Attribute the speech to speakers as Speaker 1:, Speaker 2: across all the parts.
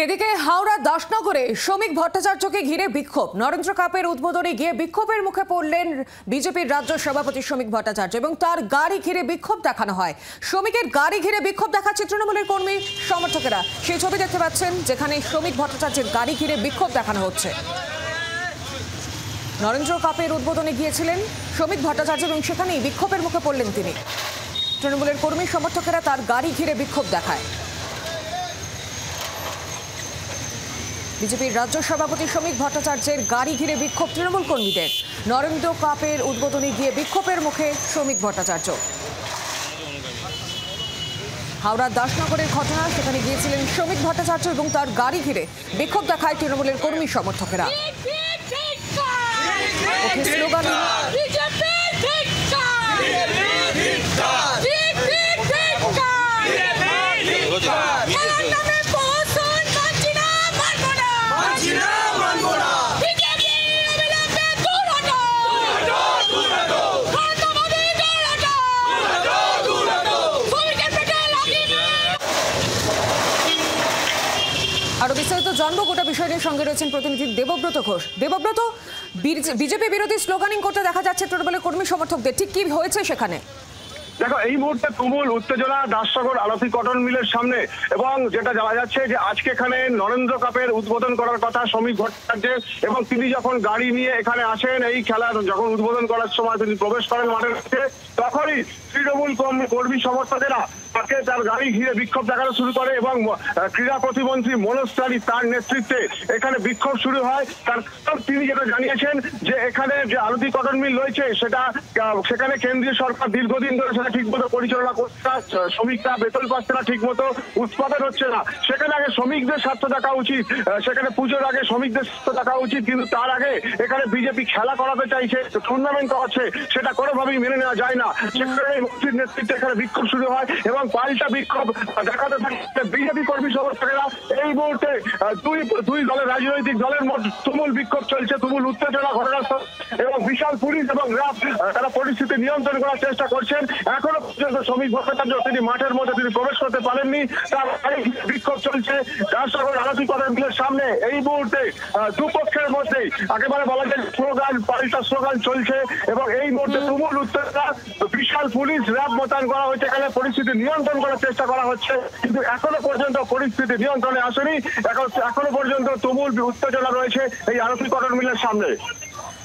Speaker 1: এদিকে হাওড়া দাসনগরে শ্রমিক ভট্টাচার্যকে ঘিরে বিক্ষোভ। নরেন্দ্র কাপের উদ্বোধনে গিয়ে বিক্ষোভের মুখে পড়লেন বিজেপির রাজ্য সভাপতি শ্রমিক ভট্টাচার্য এবং তার গাড়ি ঘিরে বিক্ষোভ দেখানো হয়। শ্রমিকের গাড়ি ঘিরে বিক্ষোভ দেখাচ্ছে তৃণমূলের কর্মী সমর্থকেরা। সেই ছবি দেখতে পাচ্ছেন, যেখানে শ্রমিক ভট্টাচার্যের গাড়ি ঘিরে বিক্ষোভ দেখানো হচ্ছে। নরেন্দ্র কাপের উদ্বোধনে গিয়েছিলেন শ্রমিক ভট্টাচার্য এবং সেখানেই বিক্ষোভের মুখে পড়লেন তিনি। তৃণমূলের কর্মী সমর্থকেরা তার গাড়ি ঘিরে বিক্ষোভ দেখায়। বিজেপির রাজ্য সভাপতি শ্রমিক ভট্টাচার্যের গাড়ি ঘিরে বিক্ষোভ তৃণমূল কর্মীদের। নরেন্দ্র কাপের উদ্বোধনে গিয়ে বিক্ষোভের মুখে শ্রমিক ভট্টাচার্য। হাওড়ার দাসনগরের ঘটনা, সেখানে গিয়েছিলেন শ্রমিক ভট্টাচার্য এবং তার গাড়ি ঘিরে বিক্ষোভ দেখায় তৃণমূলের কর্মী সমর্থকেরা। স্লোগান আরো বিস্তারিত জানবো গোটা বিষয় নিয়ে। সঙ্গে রয়েছেন প্রতিনিধি দেবব্রত ঘোষ। দেবব্রত, বিজেপি বিরোধী স্লোগানিং করতে দেখা যাচ্ছে তৃণমূলের কর্মী সমর্থকদের, ঠিক কি হয়েছে সেখানে?
Speaker 2: দেখো, এই মুহূর্তে তুমুল উত্তেজনা দাসনগর আলতি কটন মিলের সামনে, এবং যেটা জানা যাচ্ছে যে আজকে এখানে নরেন্দ্র কাপের উদ্বোধন করার কথা শ্রমিক ভট্টাচার্যের, এবং তিনি যখন গাড়ি নিয়ে এখানে আসেন, এই খেলার যখন উদ্বোধন করার সময় তিনি প্রবেশ করেন মাঠের মধ্যে, তখনই তৃণমূল কর্মী সমর্থকেরা তাকে তার গাড়ি ঘিরে বিক্ষোভ দেখানো শুরু করে এবং ক্রীড়া প্রতিমন্ত্রী মনোজ তিওয়ারি তার নেতৃত্বে এখানে বিক্ষোভ শুরু হয়। তার তিনি যেটা জানিয়েছেন যে এখানে যে আলতি কটন মিল রয়েছে সেখানে কেন্দ্রীয় সরকার দীর্ঘদিন ধরে সেটা ঠিক মতো পরিচালনা করছে না, শ্রমিকরা বেতন পাচ্ছে না, ঠিক মতো উৎপাদন হচ্ছে না। সেখানে আগে শ্রমিকদের স্বার্থ দেখা উচিত, সেখানে পুজোর আগে শ্রমিকদের স্বার্থ দেখা উচিত, কিন্তু তার আগে এখানে বিজেপি খেলা করাতে চাইছে, টুর্নামেন্ট করাচ্ছে, সেটা কোনোভাবেই মেনে নেওয়া যায় না। সেখানে মন্ত্রীর নেতৃত্বে এখানে বিক্ষোভ শুরু হয় এবং পাল্টা বিক্ষোভ দেখাতে থাকে বিজেপি কর্মী সমর্থকেরা। এই মুহূর্তে দুই দলের রাজনৈতিক দলের মধ্যে তুমুল বিক্ষোভ চলছে, তুমুল উত্তেজনা ঘটনাস্থল, এবং বিশাল পুলিশ এবং র্যাব তারা পরিস্থিতি নিয়ন্ত্রণ করার চেষ্টা করছেন। এখনো পর্যন্ত শ্রমিক ভট্টাচার্য তিনি মাঠের মধ্যে তিনি প্রবেশ করতে পারেননি। তার বিক্ষোভ চলছে দাসনগর আলতি কটন মিলের সামনে। এই মুহূর্তে দুপক্ষের মধ্যে একেবারে বলা যায় স্লোগান পাল্টা স্লোগান চলছে, এবং এই মুহূর্তে তুমুল উত্তেজনা, বিশাল পুলিশ র্যাব মোতায়েন করা হয়েছে, এখানে পরিস্থিতি নিয়ন্ত্রণ করার চেষ্টা করা হচ্ছে, কিন্তু এখনো পর্যন্ত পরিস্থিতি নিয়ন্ত্রণে আসেনি। এখনো পর্যন্ত তুমুল উত্তেজনা রয়েছে এই আলতি কটন মিলের সামনে।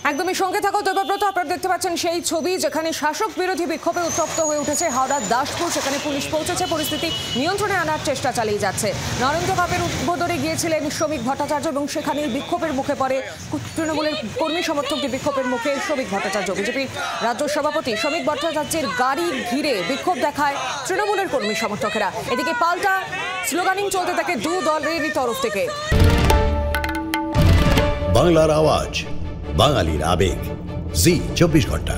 Speaker 1: একদমই সঙ্গে থাকো দেবব্রত। আপনারা দেখতে পাচ্ছেন সেই ছবি, যেখানে শাসক বিরোধী বিক্ষোভে উত্তপ্ত হয়ে উঠেছে হাওড়ার দাসপুর। সেখানে পুলিশ পৌঁছেছে, পরিস্থিতি নিয়ন্ত্রণে আনার চেষ্টা চালিয়ে যাচ্ছে। নরেন্দ্র কাপের উদ্বোধনে গিয়েছিলেন শ্রমিক ভট্টাচার্য এবং সেখানে বিক্ষোভের মুখে পড়ে তৃণমূলের কর্মী সমর্থকদের, বিক্ষোভের মুখে শ্রমিক ভট্টাচার্য। বিজেপির রাজ্য সভাপতি শ্রমিক ভট্টাচার্যের গাড়ি ঘিরে বিক্ষোভ দেখায় তৃণমূলের কর্মী সমর্থকেরা। এদিকে পাল্টা স্লোগানিং চলতে থাকে দু দলেরই তরফ থেকে।
Speaker 3: বাংলার আওয়াজ, বাঙালির আবেগ, জি 24 ঘন্টা।